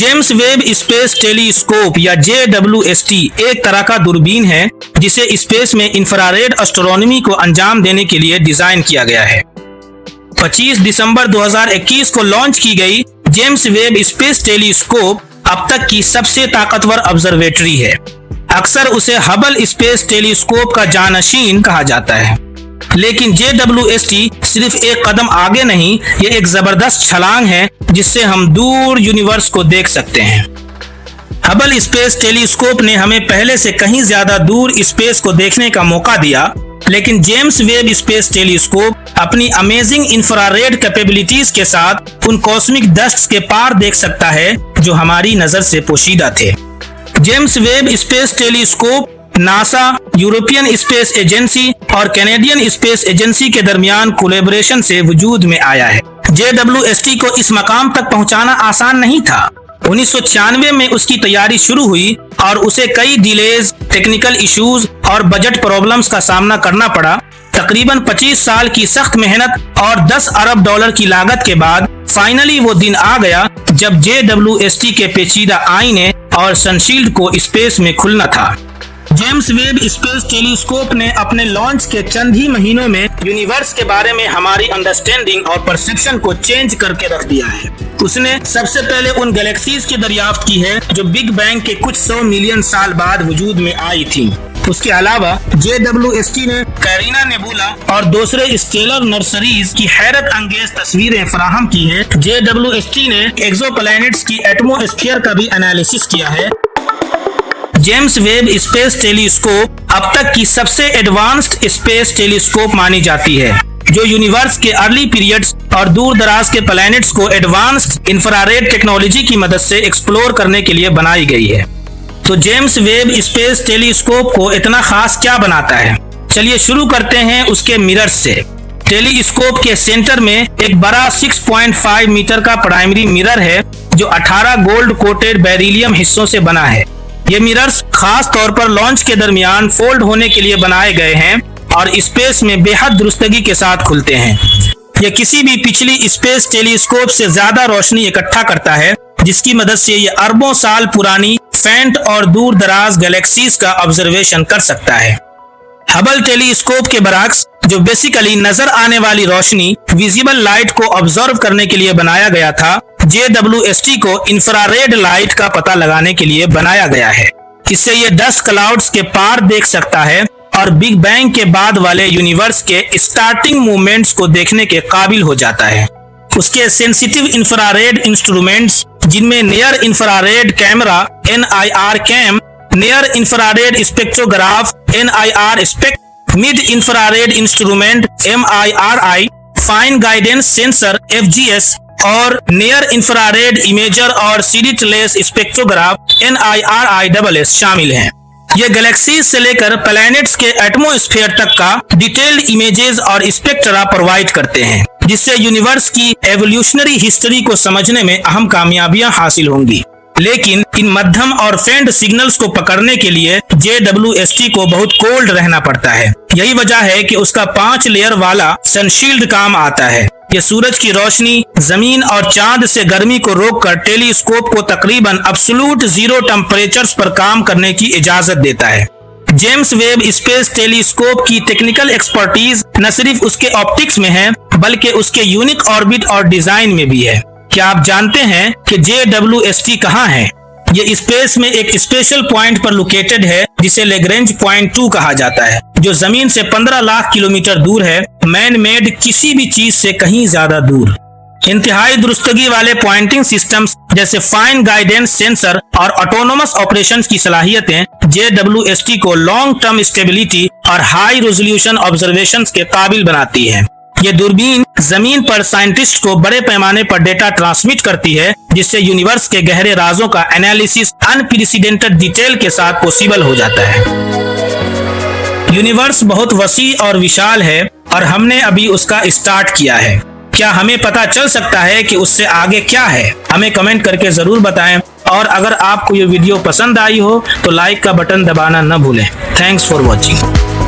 James Webb space telescope या JWST एक तरह का दूरबीन है जिसे स्पेस में इंफ्रारेड एस्ट्रोनॉमी को अंजाम देने के लिए डिजाइन किया गया है। 25 दिसंबर 2021 को लॉन्च की गई जेम्स वेब स्पेस टेलीस्कोप अब तक की सबसे ताकतवर ऑब्जर्वेटरी है। अक्सर उसे हबल स्पेस टेलीस्कोप का जानशीन कहा जाता है, लेकिन JWST सिर्फ एक कदम आगे नहीं, ये एक जबरदस्त छलांग है जिससे हम दूर यूनिवर्स को देख सकते हैं। हबल स्पेस टेलीस्कोप ने हमें पहले से कहीं ज्यादा दूर स्पेस को देखने का मौका दिया, लेकिन जेम्स वेब स्पेस टेलीस्कोप अपनी अमेजिंग इंफ्रारेड कैपेबिलिटीज के साथ उन कॉस्मिक डस्ट्स के पार देख सकता है जो हमारी नजर से पोशीदा थे। James Webb space telescope NASA, European space agency और कैनेडियन स्पेस एजेंसी के दरमियान कोलैबोरेशन से वजूद में आया है। JWST को इस मकाम तक पहुंचाना आसान नहीं था। 1996 में उसकी तैयारी शुरू हुई और उसे कई डिलेज, टेक्निकल इश्यूज और बजट प्रॉब्लम्स का सामना करना पड़ा। तकरीबन 25 साल की सख्त मेहनत और $10 अरब की लागत के बाद फाइनली वो दिन आ गया जब JWST के पेचीदा आईने और सनशील्ड को स्पेस में खुलना था। जेम्स वेब स्पेस टेलीस्कोप ने अपने लॉन्च के चंद ही महीनों में यूनिवर्स के बारे में हमारी अंडरस्टैंडिंग और परसेप्शन को चेंज करके रख दिया है। उसने सबसे पहले उन गैलेक्सीज की दरियाफ्त की है जो बिग बैंग के कुछ 100 मिलियन साल बाद वजूद में आई थी। उसके अलावा JWST ने कैरिना नेबुला और दूसरे स्टेलर नर्सरीज की हैरत अंगेज तस्वीरें फराहम की है। JWST ने एक्सोप्लैनेट्स की एटमॉस्फेयर का भी एनालिसिस किया है। जेम्स वेब स्पेस टेलीस्कोप अब तक की सबसे एडवांस्ड स्पेस टेलीस्कोप मानी जाती है, जो यूनिवर्स के अर्ली पीरियड्स और दूर दराज के प्लैनेट्स को एडवांस्ड इंफ्रारेड टेक्नोलॉजी की मदद से एक्सप्लोर करने के लिए बनाई गई है। तो जेम्स वेब स्पेस टेलीस्कोप को इतना खास क्या बनाता है? चलिए शुरू करते हैं उसके मिरर्स से। टेलीस्कोप के सेंटर में एक बड़ा 6.5 मीटर का प्राइमरी मिरर है जो 18 गोल्ड कोटेड बेरिलियम हिस्सों से बना है। ये मिरर्स खास तौर पर लॉन्च के दरमियान फोल्ड होने के लिए बनाए गए हैं और स्पेस में बेहद दुरुस्तगी के साथ खुलते हैं। ये किसी भी पिछली स्पेस टेलीस्कोप से ज्यादा रोशनी इकट्ठा करता है, जिसकी मदद से ये अरबों साल पुरानी फेंट और दूर दराज गैलेक्सीज का ऑब्जर्वेशन कर सकता है। हबल टेलीस्कोप के बरअक्स, जो बेसिकली नजर आने वाली रोशनी विजिबल लाइट को ऑब्जर्व करने के लिए बनाया गया था, JWST को इंफ्रारेड लाइट का पता लगाने के लिए बनाया गया है। इससे ये डस्ट क्लाउड्स के पार देख सकता है और बिग बैंग के बाद वाले यूनिवर्स के स्टार्टिंग मूवमेंट्स को देखने के काबिल हो जाता है। उसके सेंसिटिव इंफ्रारेड इंस्ट्रूमेंट्स, जिनमें near infrared camera NIR cam, near infrared spectrograph NIR spect, mid infrared instrument MIRI, fine guidance sensor FGS और नियर इंफ्रारेड इमेजर और स्लिटलेस स्पेक्ट्रोग्राफ NIRISS शामिल हैं। ये गैलेक्सीज से लेकर प्लैनेट्स के एटमॉस्फेयर तक का डिटेल्ड इमेजेस और स्पेक्ट्रा प्रोवाइड करते हैं, जिससे यूनिवर्स की एवोल्यूशनरी हिस्ट्री को समझने में अहम कामयाबियां हासिल होंगी। लेकिन इन मध्यम और फेंट सिग्नल्स को पकड़ने के लिए JWST को बहुत कोल्ड रहना पड़ता है। यही वजह है कि उसका 5 लेयर वाला सनशील्ड काम आता है। ये सूरज की रोशनी, जमीन और चांद से गर्मी को रोककर टेलीस्कोप को तकरीबन अब्सोल्यूट 0 टेम्परेचर्स पर काम करने की इजाजत देता है। जेम्स वेब स्पेस टेलीस्कोप की टेक्निकल एक्सपर्टीज न सिर्फ उसके ऑप्टिक्स में है, बल्कि उसके यूनिक ऑर्बिट और डिजाइन में भी है। क्या आप जानते हैं कि JWST कहाँ है? ये स्पेस में एक स्पेशल पॉइंट पर लोकेटेड है जिसे लैग्रेंज पॉइंट 2 कहा जाता है, जो जमीन से 15 लाख किलोमीटर दूर है, मैन मेड किसी भी चीज से कहीं ज्यादा दूर। इंतहाई दुरुस्तगी वाले पॉइंटिंग सिस्टम्स जैसे फाइन गाइडेंस सेंसर और ऑटोनोमस ऑपरेशंस की सलाहियतें JWST को लॉन्ग टर्म स्टेबिलिटी और हाई रेजोल्यूशन ऑब्जर्वेशंस के काबिल बनाती है। ये दूरबीन जमीन पर साइंटिस्ट को बड़े पैमाने पर डेटा ट्रांसमिट करती है, जिससे यूनिवर्स के गहरे राजों का एनालिसिस अनप्रेसिडेंटेड डिटेल के साथ पॉसिबल हो जाता है। यूनिवर्स बहुत वसी और विशाल है और हमने अभी उसका स्टार्ट किया है। क्या हमें पता चल सकता है कि उससे आगे क्या है? हमें कमेंट करके जरूर बताएं, और अगर आपको ये वीडियो पसंद आई हो तो लाइक का बटन दबाना न भूलें। Thanks for watching.